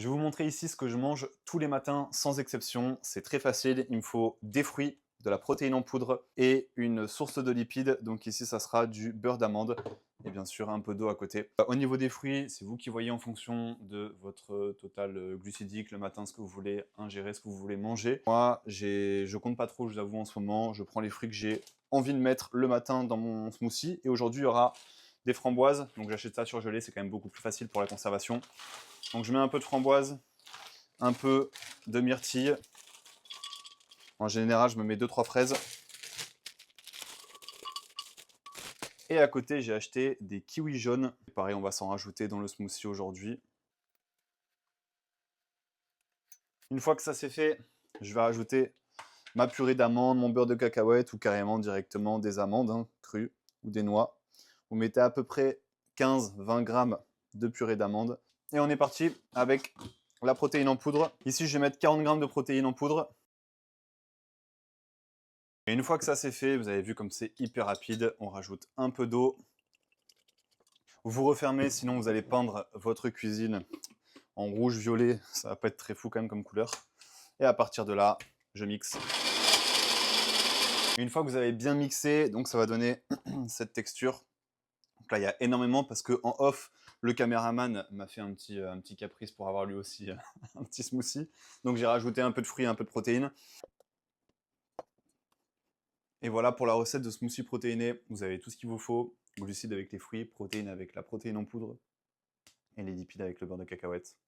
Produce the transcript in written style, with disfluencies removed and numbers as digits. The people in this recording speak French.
Je vais vous montrer ici ce que je mange tous les matins sans exception. C'est très facile, il me faut des fruits, de la protéine en poudre et une source de lipides. Donc ici, ça sera du beurre d'amande et bien sûr un peu d'eau à côté. Au niveau des fruits, c'est vous qui voyez en fonction de votre total glucidique le matin ce que vous voulez ingérer, ce que vous voulez manger. Moi, je compte pas trop, je vous avoue en ce moment. Je prends les fruits que j'ai envie de mettre le matin dans mon smoothie. Et aujourd'hui, il y aura des framboises. Donc j'achète ça surgelé, c'est quand même beaucoup plus facile pour la conservation. Donc je mets un peu de framboise, un peu de myrtille. En général, je me mets 2-3 fraises. Et à côté, j'ai acheté des kiwis jaunes. Pareil, on va s'en rajouter dans le smoothie aujourd'hui. Une fois que ça c'est fait, je vais rajouter ma purée d'amandes, mon beurre de cacahuète ou carrément directement des amandes crues ou des noix. Vous mettez à peu près 15-20 grammes de purée d'amandes. Et on est parti avec la protéine en poudre. Ici, je vais mettre 40 grammes de protéines en poudre. Et une fois que ça c'est fait, vous avez vu comme c'est hyper rapide, on rajoute un peu d'eau. Vous refermez, sinon vous allez peindre votre cuisine en rouge, violet, ça va pas être très fou quand même comme couleur. Et à partir de là, je mixe. Une fois que vous avez bien mixé, donc ça va donner cette texture. Donc là, il y a énormément parce que en off, le caméraman m'a fait un petit caprice pour avoir lui aussi un petit smoothie. Donc j'ai rajouté un peu de fruits, un peu de protéines. Et voilà pour la recette de smoothie protéiné. Vous avez tout ce qu'il vous faut. Glucides avec les fruits, protéines avec la protéine en poudre et les lipides avec le beurre de cacahuète.